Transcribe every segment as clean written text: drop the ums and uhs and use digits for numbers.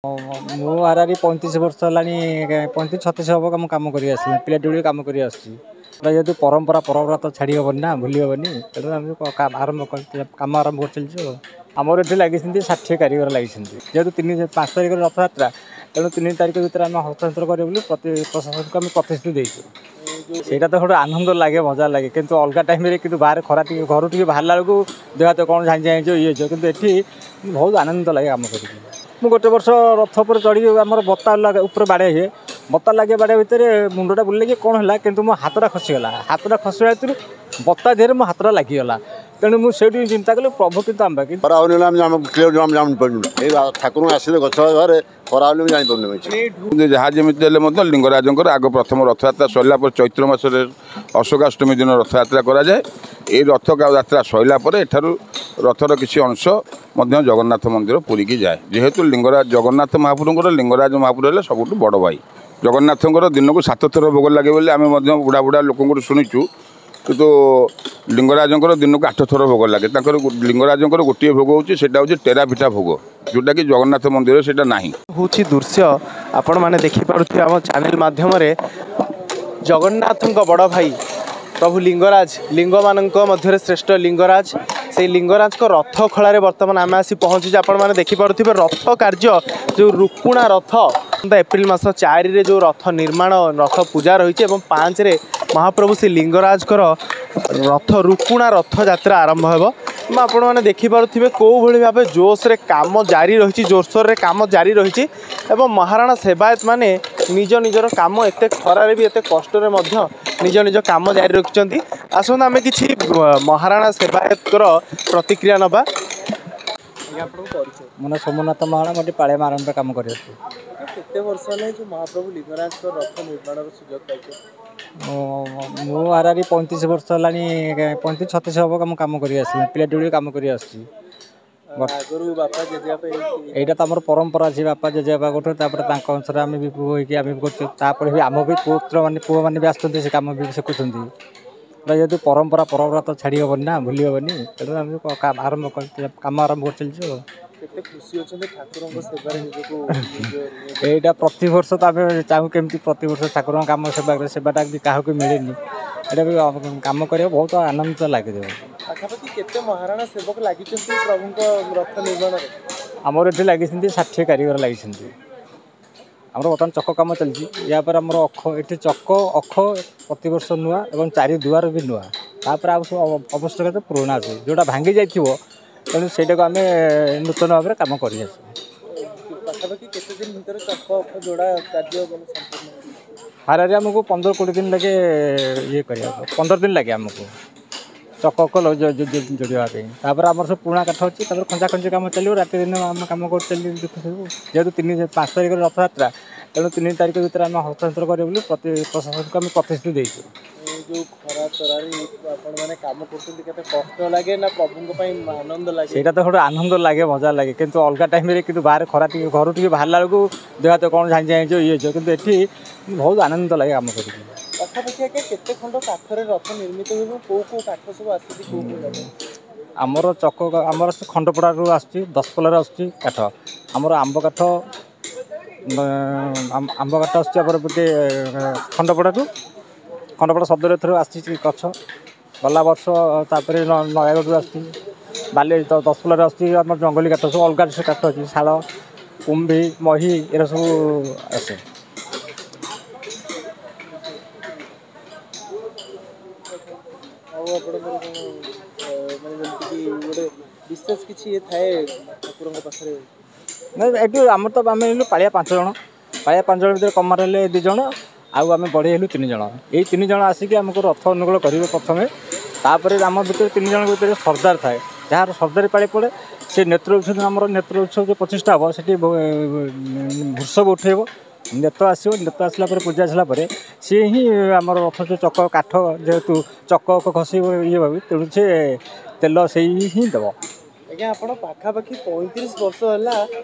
ମୁଁ ଆରାରି 35 ବର୍ଷ ହେଲାଣି 35-36 ହବ କାମ କରି ଆସିଲି ପିଲାଟି କାମ କରି ଆସୁଛି ଯେହେତୁ ପରମ୍ପରା ପରବ୍ରତ ଛାଡ଼ି ହେବନି ନା ଭୁଲି ହେବନି ତେଣୁ ଆମେ କାମ ଆରମ୍ଭ କରି ଚାଲିଛୁ ଆମର ଏଠି ଲାଗିଛନ୍ତି 60 କାରିଗର ଲାଗିଛନ୍ତି ଯେହେତୁ 5 ତାରିଖରେ ରଥଯାତ୍ରା ତେଣୁ 3 ତାରିଖ ଭିତରେ ଆମେ ହସ୍ତାନ୍ତର କରିବୁ ବୋଲି ପ୍ରଶାସନକୁ ଆମେ ପ୍ରତିଶ୍ରୁତି ଦେଇଛୁ। ସେଇଟା ତ ଗୋଟେ ଆନନ୍ଦ ଲାଗେ ମଜା ଲାଗେ କିନ୍ତୁ ଅଲଗା ଟାଇମରେ କିନ୍ତୁ ବାହାରେ ଖରା ଟିକେ ଘରୁ ଟିକେ ବାହାରିଲା ବେଳକୁ ଦେହ ହାତ କ'ଣ ଝାଞ୍ଜି ଇଏ ହେଇଯିବ କିନ୍ତୁ ଏଠି ବହୁତ ଆନନ୍ଦ ଲାଗେ କାମ କରିକି। ମୁଁ ଗୋଟେ ବର୍ଷ ରଥ ଉପରେ ଚଢ଼ି ଆମର ବତା ଉପରେ ବାଡ଼େଇ ହୁଏ ବତା ଲାଗିବା ବାଡ଼େଇବା ଭିତରେ ମୁଣ୍ଡଟା ବୁଲେଇକି କ'ଣ ହେଲା କିନ୍ତୁ ମୋ ହାତଟା ଖସିଗଲା ଖସିବା ଭିତରୁ ବତା ଦେହରେ ମୋ ହାତଟା ଲାଗିଗଲା ତେଣୁ ମୁଁ ସେଇଠି ଚିନ୍ତା କଲି ପ୍ରଭୁ କିନ୍ତୁ ଆମ ପାଖରେ ଠାକୁର ଆସିଲେ ଗଛ ଘରେ ଖରା ହେଲେ ବି ଜାଣିପାରୁନି ଯାହା ଯେମିତି ହେଲେ ମଧ୍ୟ ଲିଙ୍ଗରାଜଙ୍କର ଆଗ ପ୍ରଥମ ରଥଯାତ୍ରା ସରିଲା ପରେ ଚୈତ୍ର ମାସରେ ଅଶୋକାଷ୍ଟମୀ ଦିନ ରଥଯାତ୍ରା କରାଯାଏ। ଏହି ରଥଯାତ୍ରା ସରିଲା ପରେ ଏଠାରୁ ରଥର କିଛି ଅଂଶ ମଧ୍ୟ ଜଗନ୍ନାଥ ମନ୍ଦିର ପୁରୀକି ଯାଏ ଯେହେତୁ ଜଗନ୍ନାଥ ମହାପ୍ରଭୁଙ୍କର ଲିଙ୍ଗରାଜ ମହାପ୍ରଭୁ ହେଲେ ସବୁଠୁ ବଡ଼ ଭାଇ। ଜଗନ୍ନାଥଙ୍କର ଦିନକୁ 7 ଥର ଭୋଗ ଲାଗେ ବୋଲି ଆମେ ମଧ୍ୟ ବୁଢ଼ା ଲୋକଙ୍କଠୁ ଶୁଣିଛୁ କିନ୍ତୁ ଲିଙ୍ଗରାଜଙ୍କର ଦିନକୁ 8 ଥର ଭୋଗ ଲାଗେ। ତାଙ୍କର ଲିଙ୍ଗରାଜଙ୍କର ଗୋଟିଏ ଭୋଗ ହେଉଛି ସେଇଟା ହେଉଛି ଟେରା ପିଠା ଭୋଗ ଯେଉଁଟାକି ଜଗନ୍ନାଥ ମନ୍ଦିରରେ ସେଇଟା ନାହିଁ। ହେଉଛି ଦୃଶ୍ୟ ଆପଣମାନେ ଦେଖିପାରୁଥିବେ ଆମ ଚ୍ୟାନେଲ ମାଧ୍ୟମରେ ଜଗନ୍ନାଥଙ୍କ ବଡ଼ ଭାଇ ପ୍ରଭୁ ଲିଙ୍ଗରାଜ ଲିଙ୍ଗମାନଙ୍କ ମଧ୍ୟରେ ଶ୍ରେଷ୍ଠ ଲିଙ୍ଗରାଜ ସେଇ ଲିଙ୍ଗରାଜଙ୍କ ରଥ ଖଳାରେ ବର୍ତ୍ତମାନ ଆମେ ଆସି ପହଞ୍ଚିଛୁ। ଆପଣମାନେ ଦେଖିପାରୁଥିବେ ରଥ କାର୍ଯ୍ୟ ଯେଉଁ ରୁକୁଣା ରଥ ଏପ୍ରିଲ ମାସ 4ରେ ଯେଉଁ ରଥ ନିର୍ମାଣ ରଥ ପୂଜା ରହିଛି ଏବଂ 5ରେ ମହାପ୍ରଭୁ ଶ୍ରୀ ଲିଙ୍ଗରାଜଙ୍କର ରଥ ରୁକୁଣା ରଥଯାତ୍ରା ଆରମ୍ଭ ହେବ। ଆପଣମାନେ ଦେଖିପାରୁଥିବେ କେଉଁଭଳି ଭାବେ ଜୋସ୍ରେ କାମ ଜାରି ରହିଛି ଜୋରସୋରରେ କାମ ଜାରି ରହିଛି ଏବଂ ମହାରାଣା ସେବାୟତ ମାନେ ନିଜର କାମ ଏତେ ଖରାରେ ବି ଏତେ କଷ୍ଟରେ ମଧ୍ୟ ନିଜ କାମ ଜାରି ରଖିଛନ୍ତି। ଆସନ୍ତୁ ଆମେ କିଛି ମହାରାଣା ସେବାୟତଙ୍କର ପ୍ରତିକ୍ରିୟା ନେବା। ମୋ ନାଁ ସୋମନାଥ ମହାରଣା ମୁଁ ପାଳିଆ ମାରଣରେ କାମ କରି ଆସୁଛି। କେତେ ବର୍ଷ ହେଲା ଯେଉଁ ମହାପ୍ରଭୁ ଲିଙ୍ଗରାଜଙ୍କ ରଥ ନିର୍ମାଣର ସୁଯୋଗ ପାଇছে? ମୁଁ ଆରାରି 35 ବର୍ଷ ହେଲାଣି 35-36 ହବ କାମ କରି ଆସିଲି ପିଲାଟି କାମ କରି ଆସୁଛି। ଆଗରୁ ବାପା ଜେଜେବାପା ଏଇଟା ତ ଆମର ପରମ୍ପରା ଅଛି ବାପା ଜେଜେବାପା ଗୋଟେ ତାପରେ ତାଙ୍କ ଅନୁସାରେ ଆମେ ବି ପୁଅ ହେଇକି ଆମେ ବି କରୁଛୁ ତାପରେ ବି ଆମ ବି ପୁଅମାନେ ବି ଆସୁଛନ୍ତି ସେ କାମ ବି ଶିଖୁଛନ୍ତି ଯେହେତୁ ପରମ୍ପରା ପରବ୍ରତ ଛାଡ଼ି ହେବନି ନା ଭୁଲି ହେବନି ତେଣୁ ଆମେ କାମ ଆରମ୍ଭ କରି ଚାଲିଛୁ। କେତେ ଖୁସି ଅଛନ୍ତି ଠାକୁରଙ୍କ ସେବାରେ ନିଜକୁ ଏଇଟା ପ୍ରତିବର୍ଷ ତ ଆମେ ଚାହୁଁ କେମିତି ପ୍ରତିବର୍ଷ ଠାକୁରଙ୍କ କାମ ସେବାଟା ବି କାହାକୁ ମିଳେନି ଏଇଟା ବି କାମ କରିବାକୁ ବହୁତ ଆନନ୍ଦ ଲାଗିଯିବ। ପାଖାପାଖି କେତେ ମହାରାଣା ସେବକ ଲାଗିଛନ୍ତି ପ୍ରଭୁଙ୍କ ରଥ ନିର୍ମାଣରେ? ଆମର ଏଠି ଲାଗିଛନ୍ତି 60 କାରିଗର ଲାଗିଛନ୍ତି। ଆମର ବର୍ତ୍ତମାନ ଚକ କାମ ଚାଲିଛି ୟା ପରେ ଆମର ଏଠି ଚକ ଅଖ ପ୍ରତିବର୍ଷ ନୂଆ ଏବଂ 4 ଦୁଆର ବି ନୂଆ ତାପରେ ଆଉ ସବୁ ଆବଶ୍ୟକତା ପୁରୁଣା ଅଛି ଯେଉଁଟା ଭାଙ୍ଗି ଯାଇଥିବ ତେଣୁ ସେଇଟାକୁ ଆମେ ନୂତନ ଭାବରେ କାମ କରି ଆସୁ। ପାଖାପାଖି କେତେ ଦିନ ଭିତରେ ଚକ ଅଖ ଯୋଡ଼ା କାର୍ଯ୍ୟ ସମ୍ପୂର୍ଣ୍ଣ? ହାରାହାରି ଆମକୁ 15-20 ଦିନ ଲାଗେ କରିବାକୁ 15 ଦିନ ଲାଗେ ଆମକୁ ଚକ ଅଖ ଯୋଡ଼ିବା ପାଇଁ। ତାପରେ ଆମର ସବୁ ପୁରୁଣା କାଠ ଅଛି ତାପରେ ଖଞ୍ଜା କାମ ଚାଲିବ ରାତି ଦିନ ଆମେ କାମ କରି ଚାଲିବୁ ଯେହେତୁ 5 ତାରିଖରେ ରଥଯାତ୍ରା ତେଣୁ 3 ତାରିଖ ଭିତରେ ଆମେ ହସ୍ତାନ୍ତର କରିବୁ ବୋଲି ପ୍ରଶାସନକୁ ଆମେ ପ୍ରତିଶ୍ରୁତି ଦେଇଛୁ। ଯେଉଁ ଖରା ତରାରେ ଆପଣମାନେ କାମ କରୁଛନ୍ତି କେତେ କଷ୍ଟ ଲାଗେ ନା ପ୍ରଭୁଙ୍କ ପାଇଁ ଆନନ୍ଦ ଲାଗେ? ସେଇଟା ତ ଗୋଟେ ଆନନ୍ଦ ଲାଗେ ମଜା ଲାଗେ କିନ୍ତୁ ଅଲଗା ଟାଇମରେ କିନ୍ତୁ ବାହାରେ ଖରା ଟିକେ ଘରୁ ଟିକେ ବାହାରିଲା ବେଳକୁ ଦେହ ହାତ କ'ଣ ଝାଞ୍ଜି ହେଇଯିବ କିନ୍ତୁ ଏଠି ବହୁତ ଆନନ୍ଦ ଲାଗେ କାମ କରିକି। ପାଖାପାଖି ଆଜ୍ଞା କେତେ ଖଣ୍ଡ କାଠରେ ରଥ ନିର୍ମିତ ହେବ କେଉଁ କାଠ ସବୁ ଆସୁଛି କେଉଁ ଜାଗାରେ? ଆମର ଆମର ଖଣ୍ଡପଡ଼ାରୁ ଆସୁଛି ଦଶପଲ୍ଲାରୁ ଆସୁଛି କାଠ ଆମର ଆମ୍ବ କାଠ ଆସୁଛି ଆମର ଗୋଟେ ଖଣ୍ଡପଡ଼ା ଶବ୍ଦରେ ଏଥର ଆସିଛି ଗଛ ଗଲା ବର୍ଷ ତାପରେ ନୟାଗଡ଼ରୁ ଆସିଛି ଦଶପଲ୍ଲାରୁ ଆସୁଛି ଆମର ଜଙ୍ଗଲୀ କାଠ ସବୁ ଅଲଗା ସବୁ କାଠ ଅଛି ଶାଳ କୁମ୍ଭି ମହି ଏରା ସବୁ ଆସେ। ଆଉ ଆପଣଙ୍କର କ'ଣ ମାନେ ଯେମିତିକି ଗୋଟେ ବିଶେଷ କିଛି ଥାଏ ଠାକୁରଙ୍କ ପାଖରେ? ନାଇଁ ଏଠି ଆମର ତ ଆମେ ହେଲୁ ପାଳିଆ 5 ଜଣ ଭିତରେ କମାର ହେଲେ 2 ଜଣ ଆଉ ଆମେ ବଢ଼େଇ ହେଲୁ 3 ଜଣ। ଏଇ 3 ଜଣ ଆସିକି ଆମକୁ ରଥ ଅନୁକୂଳ କରିବେ ପ୍ରଥମେ ତାପରେ ଆମ ଭିତରେ 3 ଜଣଙ୍କ ଭିତରେ ସର୍ଦ୍ଦାର ଥାଏ ଯାହାର ସର୍ଦ୍ଦାରୀ ପାଳି ପଡ଼େ ସେ ନେତ୍ର ଉତ୍ସବ ଆମର ନେତ୍ର ଉତ୍ସବ ଯେଉଁ 25ଟା ହେବ ସେଠି ବୃଷଭ ଉଠେଇବ ନେତ ଆସିବ ନେତ ଆସିଲା ପରେ ପୂଜା ଆସିଲା ପରେ ସିଏ ହିଁ ଆମର ରଥ ଯେଉଁ ଚକ କାଠ ଯେହେତୁ ଚକ ଖସିବ ଭାବି ତେଣୁ ସେ ତେଲ ସେଇ ହିଁ ଦେବ। ଆଜ୍ଞା ଆପଣ ପାଖାପାଖି 35 ବର୍ଷ ହେଲା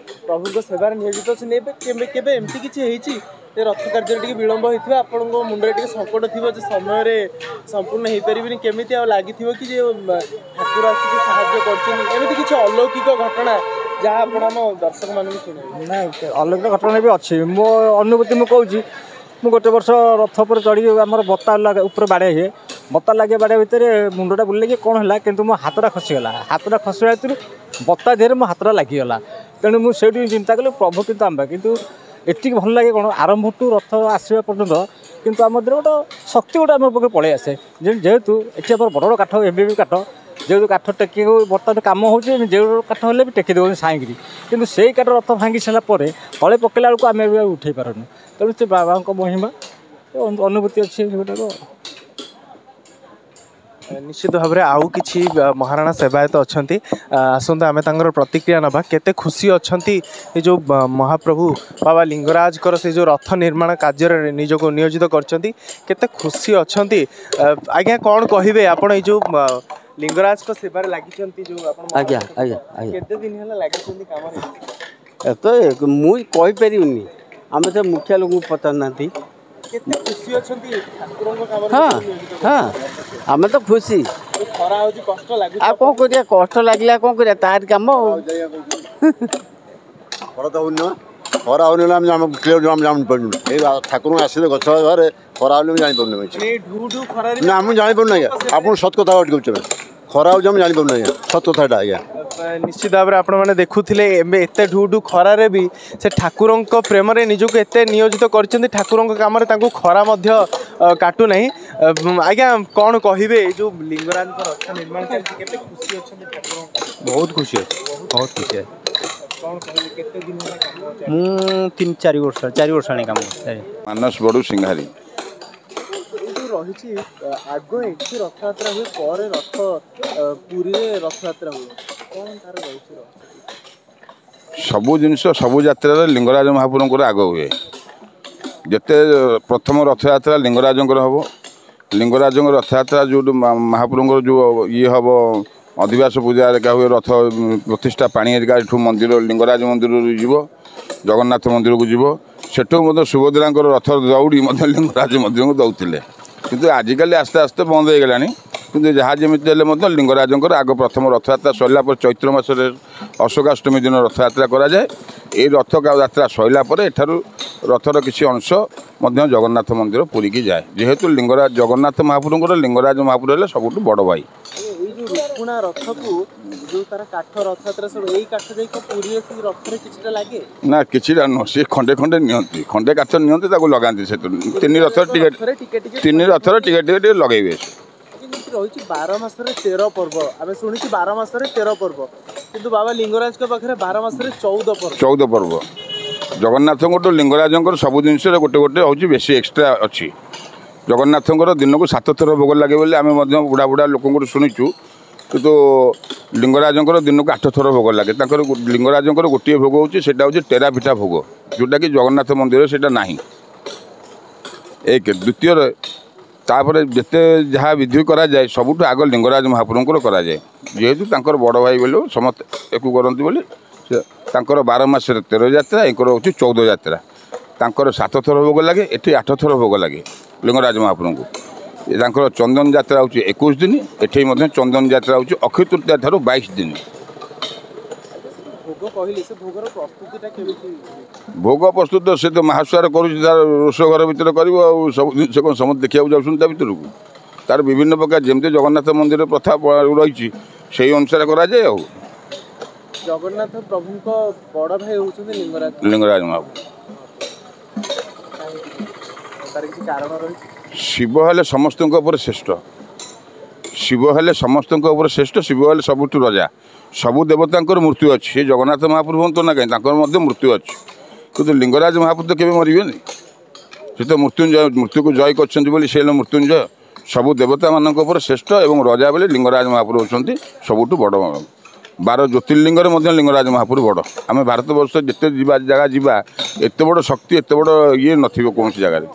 ପ୍ରଭୁଙ୍କ ସେବାରେ ନିୟୋଜିତ ଅଛନ୍ତି କେବେ ଏମିତି କିଛି ହେଇଛି ଯେ ରଥ କାର୍ଯ୍ୟରେ ଟିକେ ବିଳମ୍ବ ହେଇଥିବ ଆପଣଙ୍କ ମୁଣ୍ଡରେ ଟିକେ ସଙ୍କଟ ଥିବ ଯେ ସମୟରେ ସମ୍ପୂର୍ଣ୍ଣ ହେଇପାରିବେନି କେମିତି ଆଉ ଲାଗିଥିବ କି ଯେ ଠାକୁର ଆସିକି ସାହାଯ୍ୟ କରୁଛନ୍ତି ଏମିତି କିଛି ଅଲୌକିକ ଘଟଣା ଯାହା ଆପଣ ଆମ ଦର୍ଶକମାନଙ୍କୁ ଶୁଣାଇବେ। ନା ଅଲଗା ଘଟଣା ବି ଅଛି। ମୋ ଅନୁଭୂତି ମୁଁ କହୁଛି, ମୁଁ ଗୋଟେ ବର୍ଷ ରଥ ଉପରେ ଚଢ଼ିକି ଆମର ବତା ଉପରେ ବାଡ଼େଇ ହୁଏ, ବତା ଲାଗିବା ବାଡ଼େଇବା ଭିତରେ ମୁଣ୍ଡଟା ବୁଲେଇକି କ'ଣ ହେଲା, କିନ୍ତୁ ମୋ ହାତଟା ଖସିଗଲା। ହାତଟା ଖସିବା ଭିତରୁ ବତା ଦେହରେ ମୋ ହାତଟା ଲାଗିଗଲା। ତେଣୁ ମୁଁ ସେଇଠୁ ଚିନ୍ତା କଲି ପ୍ରଭୁ କିନ୍ତୁ ଆମ୍ବା କିନ୍ତୁ ଏତିକି ଭଲ ଲାଗେ କ'ଣ, ଆରମ୍ଭଠୁ ରଥ ଆସିବା ପର୍ଯ୍ୟନ୍ତ କିନ୍ତୁ ଆମ ଦେହରେ ଗୋଟେ ଶକ୍ତି ଗୋଟେ ଆମ ପାଖରେ ପଳେଇ ଆସେ। ଯେହେତୁ ଏଠି ଆମର ବଡ଼ ବଡ଼ କାଠ, ଏବେ ବି କାଠ, ଯେହେତୁ କାଠ ଟେକିବାକୁ ବର୍ତ୍ତମାନ କାମ ହେଉଛି, ଯେଉଁ କାଠ ହେଲେ ବି ଟେକି ଦେଉଛନ୍ତି ସାଇଁକିରି, କିନ୍ତୁ ସେଇ କାଠ ରଥ ଭାଙ୍ଗି ସାରିଲା ପରେ ତଳେ ପକାଇଲା ବେଳକୁ ଆମେ ବି ଆଉ ଉଠାଇ ପାରୁନୁ। ତେଣୁ ସେ ବାବାଙ୍କ ମହିମା ଅନୁଭୂତି ଅଛି ଗୋଟାକ। ନିଶ୍ଚିତ ଭାବରେ ଆଉ କିଛି ମହାରାଣା ସେବାୟତ ଅଛନ୍ତି, ଆସନ୍ତୁ ଆମେ ତାଙ୍କର ପ୍ରତିକ୍ରିୟା ନେବା। କେତେ ଖୁସି ଅଛନ୍ତି ଏ ଯେଉଁ ମହାପ୍ରଭୁ ବାବା ଲିଙ୍ଗରାଜଙ୍କର ସେ ଯେଉଁ ରଥ ନିର୍ମାଣ କାର୍ଯ୍ୟରେ ନିଜକୁ ନିୟୋଜିତ କରିଛନ୍ତି, କେତେ ଖୁସି ଅଛନ୍ତି। ଆଜ୍ଞା କ'ଣ କହିବେ ଆପଣ ଏଇ ଯେଉଁ ଲିଙ୍ଗରାଜଙ୍କ ସେବାରେ ଲାଗିଛନ୍ତି, ଯେଉଁ ଆପଣ ଆଜ୍ଞା ଆଜ୍ଞା ଆଜ୍ଞା କେତେ ଦିନ ହେଲା ଲାଗିଛନ୍ତି କାମରେ? ଏତ ମୁଁ କହିପାରିବିନି, ଆମେ ତ ମୁଖିଆ ଲୋକଙ୍କୁ ପଚାରୁନାହାନ୍ତି। କେତେ ଖୁସି ଅଛନ୍ତି ଠାକୁରଙ୍କ କାମରେ ହଁ ନିୟୋଜିତ ହଁ ଆମେ ତ ଖୁସି। କରିଛନ୍ତି? ଖରା ହେଉଛି, କଷ୍ଟ ଲାଗୁଛି, ଆଉ କ'ଣ କରିବା, କଷ୍ଟ ଲାଗିଲା କ'ଣ କରିବା, ତାରି କାମ ଆଉ। ଖରା ତ ହଉନି ନା, ଖରା ହଉନି ଆମେ ଆମେ ଜାଣିପାରୁନୁ। ଏଇ ଠାକୁରଙ୍କୁ ଆସିଲେ ଗଛ ଘରେ ଖରା ହଉନି ଆମେ ଜାଣିପାରୁନୁ କିଛି। ଢୁ ଢୁ ଖରାରେ ନା ଆମେ ଜାଣିପାରୁନୁ ଆଜ୍ଞା, ଆପଣ ସତ କଥା କହୁଛୁ। ଖରା ହେଉଛି ଆମେ ଜାଣିପାରୁନୁ ଆଜ୍ଞା, ସତ କଥାଟା ଆଜ୍ଞା। ନିଶ୍ଚିତ ଭାବରେ ଆପଣମାନେ ଦେଖୁଥିଲେ ଏବେ ଏତେ ଢୁ ଢୁ ଖରାରେ ବି ସେ ଠାକୁରଙ୍କ ପ୍ରେମରେ ନିଜକୁ ଏତେ ନିୟୋଜିତ କରିଛନ୍ତି, ଠାକୁରଙ୍କ କାମରେ ତାଙ୍କୁ ଖରା ମଧ୍ୟ କାଟୁନାହିଁ। ଆଜ୍ଞା କ'ଣ କହିବେ ଏଇ ଯେଉଁ ଲିଙ୍ଗରାଜଙ୍କ ରଥ ନିର୍ମାଣ ଚାଲିଛି, କେତେ ଖୁସି ଅଛନ୍ତି ଠାକୁରଙ୍କ? ବହୁତ ଖୁସି ଅଛି, ବହୁତ ଖୁସି ଅଛି। କ'ଣ କହିବେ, କେତେ ଦିନ ହେଲା କାମ ଚାଲିଛି? ମୁଁ 3-4 ବର୍ଷ 4 ବର୍ଷ ଆଣି କାମ ମାନସ ବଡ଼ୁ ସିଂହାରୀ। ଏଇ ଯେଉଁ ରହିଛି ଆଗ ଏଠି ରଥଯାତ୍ରା ହୁଏ, ପରେ ରଥ ପୁରୀରେ ରଥଯାତ୍ରା ହୁଏ, କ'ଣ ତାର ରହିଛି? ସବୁ ଜିନିଷ ସବୁ ଯାତ୍ରାରେ ଲିଙ୍ଗରାଜ ମହାପ୍ରଭୁଙ୍କର ଆଗ ହୁଏ। ଯେତେ ପ୍ରଥମ ରଥଯାତ୍ରା ଲିଙ୍ଗରାଜଙ୍କର ହେବ, ଲିଙ୍ଗରାଜଙ୍କ ରଥଯାତ୍ରା ଯେଉଁଠୁ ମହାପ୍ରଭୁଙ୍କର ଯେଉଁ ଇଏ ହେବ, ଅଧିବାସ ପୂଜା ଏକା ହୁଏ, ରଥ ପ୍ରତିଷ୍ଠା ପାଣି ଏରିକା ଏଠୁ ମନ୍ଦିର ଲିଙ୍ଗରାଜ ମନ୍ଦିରରୁ ଯିବ, ଜଗନ୍ନାଥ ମନ୍ଦିରକୁ ଯିବ, ସେଠୁ ମଧ୍ୟ ସୁଭଦ୍ରାଙ୍କର ରଥ ଦୌଡ଼ି ମଧ୍ୟ ଲିଙ୍ଗରାଜ ମନ୍ଦିରକୁ ଦେଉଥିଲେ। କିନ୍ତୁ ଆଜିକାଲି ଆସ୍ତେ ଆସ୍ତେ ବନ୍ଦ ହୋଇଗଲାଣି। କିନ୍ତୁ ଯାହା ଯେମିତି ହେଲେ ମଧ୍ୟ ଲିଙ୍ଗରାଜଙ୍କର ଆଗ ପ୍ରଥମ ରଥଯାତ୍ରା ସରିଲା ପରେ ଚୈତ୍ର ମାସରେ ଅଶୋକାଷ୍ଟମୀ ଦିନ ରଥଯାତ୍ରା କରାଯାଏ। ଏହି ରଥ ଯାତ୍ରା ସରିଲା ପରେ ଏଠାରୁ ରଥର କିଛି ଅଂଶ ମଧ୍ୟ ଜଗନ୍ନାଥ ମନ୍ଦିର ପୁରୀକି ଯାଏ। ଯେହେତୁ ଲିଙ୍ଗରାଜ ଜଗନ୍ନାଥ ମହାପ୍ରଭୁଙ୍କର ଲିଙ୍ଗରାଜ ମହାପ୍ରଭୁ ହେଲେ ସବୁଠୁ ବଡ଼ ଭାଇ। ଏଇ ଯେଉଁ ରୁକୁଣା ରଥକୁ ଯେଉଁ ତାର କାଠ ରଥଯାତ୍ରା ସବୁ ଏଇ କାଠ ଯାଇକି ପୁରୀରେ ସେ ରଥରେ କିଛିଟା ଲାଗେ ନା କିଛିଟା ନୁହଁ, ସିଏ ଖଣ୍ଡେ ଖଣ୍ଡେ ନିଅନ୍ତି, ଖଣ୍ଡେ କାଠ ନିଅନ୍ତି, ତାକୁ ଲଗାନ୍ତି। ସେଥିରୁ ତିନି ରଥର ଟିକେ ତିନି ରଥର ଟିକେ ଟିକେ ଟିକେ ଲଗେଇବେ। ରହିଛି 12 ମାସରେ 13 ପର୍ବ, ଆମେ ଶୁଣିଛୁ 12 ମାସରେ 13 ପର୍ବ, କିନ୍ତୁ ବାବା ଲିଙ୍ଗରାଜଙ୍କ ପାଖରେ 12 ମାସରେ 14 ପର୍ବ। ଜଗନ୍ନାଥଙ୍କଠୁ ଲିଙ୍ଗରାଜଙ୍କର ସବୁ ଜିନିଷରେ ଗୋଟେ ଗୋଟେ ହେଉଛି ବେଶୀ ଏକ୍ସଟ୍ରା ଅଛି। ଜଗନ୍ନାଥଙ୍କର ଦିନକୁ 7 ଥର ଭୋଗ ଲାଗେ ବୋଲି ଆମେ ମଧ୍ୟ ବୁଢ଼ା ବୁଢ଼ା ଲୋକଙ୍କଠୁ ଶୁଣିଛୁ, କିନ୍ତୁ ଲିଙ୍ଗରାଜଙ୍କର ଦିନକୁ 8 ଥର ଭୋଗ ଲାଗେ। ତାଙ୍କର ଲିଙ୍ଗରାଜଙ୍କର ଗୋଟିଏ ଭୋଗ ହେଉଛି, ସେଇଟା ହେଉଛି ଟେରା ପିଠା ଭୋଗ, ଯେଉଁଟାକି ଜଗନ୍ନାଥ ମନ୍ଦିରରେ ସେଇଟା ନାହିଁ। ଏକ ଦ୍ୱିତୀୟରେ ତାପରେ ଯେତେ ଯାହା ବିଧି କରାଯାଏ ସବୁଠୁ ଆଗ ଲିଙ୍ଗରାଜ ମହାପ୍ରଭୁଙ୍କର କରାଯାଏ। ଯେହେତୁ ତାଙ୍କର ବଡ଼ ଭାଇ ବୋଲି ସମସ୍ତେ ଏକୁ କରନ୍ତି ବୋଲି ତାଙ୍କର 12 ମାସରେ 13 ଯାତ୍ରା, ଏଙ୍କର ହେଉଛି 14 ଯାତ୍ରା। ତାଙ୍କର 7 ଥର ଭୋଗ ଲାଗେ, ଏଠି 8 ଥର ଭୋଗ ଲାଗେ ଲିଙ୍ଗରାଜ ମହାପ୍ରଭୁଙ୍କୁ। ତାଙ୍କର ଚନ୍ଦନ ଯାତ୍ରା ହେଉଛି 21 ଦିନ, ଏଠି ମଧ୍ୟ ଚନ୍ଦନ ଯାତ୍ରା ହେଉଛି ଅକ୍ଷୟ ତୃତୀୟା ଠାରୁ 22 ଦିନ। ଭୋଗ ପ୍ରସ୍ତୁତ ସେ ତ ମହାସ୍ୱାର କରୁଛି, ତାର ରୋଷ ଘର ଭିତରେ କରିବ ଆଉ ସବୁ ଜିନିଷ କ'ଣ ସମସ୍ତେ ଦେଖିବାକୁ ଯାଉଛନ୍ତି ତା ଭିତରକୁ। ତାର ବିଭିନ୍ନ ପ୍ରକାର ଯେମିତି ଜଗନ୍ନାଥ ମନ୍ଦିର ପ୍ରଥା ରହିଛି ସେଇ ଅନୁସାରେ କରାଯାଏ। ଆଉ ଜଗନ୍ନାଥ ପ୍ରଭୁଙ୍କ ବଡ଼ ଭାଇ ହେଉଛନ୍ତି ଲିଙ୍ଗରାଜ ମହାପ୍ରଭୁ। ଶିବ ହେଲେ ସମସ୍ତଙ୍କ ଉପରେ ଶ୍ରେଷ୍ଠ, ଶିବ ହେଲେ ସମସ୍ତଙ୍କ ଉପରେ ଶ୍ରେଷ୍ଠ, ଶିବ ହେଲେ ସବୁଠୁ ରଜା। ସବୁ ଦେବତାଙ୍କର ମୃତ୍ୟୁ ଅଛି, ସେ ଜଗନ୍ନାଥ ମହାପ୍ରଭୁ ହୁଅନ୍ତୁ ନା କାହିଁ ତାଙ୍କର ମଧ୍ୟ ମୃତ୍ୟୁ ଅଛି, କିନ୍ତୁ ଲିଙ୍ଗରାଜ ମହାପ୍ରଭୁ ତ କେବେ ମରିବେନି। ସେ ତ ମୃତ୍ୟୁକୁ ଜୟ କରିଛନ୍ତି ବୋଲି ସେ ହେଲେ ମୃତ୍ୟୁଞ୍ଜୟ। ସବୁ ଦେବତାମାନଙ୍କ ଉପରେ ଶ୍ରେଷ୍ଠ ଏବଂ ରଜା ବୋଲି ଲିଙ୍ଗରାଜ ମହାପ୍ରଭୁ ହେଉଛନ୍ତି ସବୁଠୁ ବଡ଼। 12 ଜ୍ୟୋତିର୍ଲିଙ୍ଗରେ ମଧ୍ୟ ଲିଙ୍ଗରାଜ ମହାପ୍ରଭୁ ବଡ଼। ଆମେ ଭାରତବର୍ଷ ଯେତେ ଜାଗା ଯିବା ଏତେ ବଡ଼ ଶକ୍ତି, ଏତେ ବଡ଼ ଇଏ ନଥିବ କୌଣସି ଜାଗାରେ।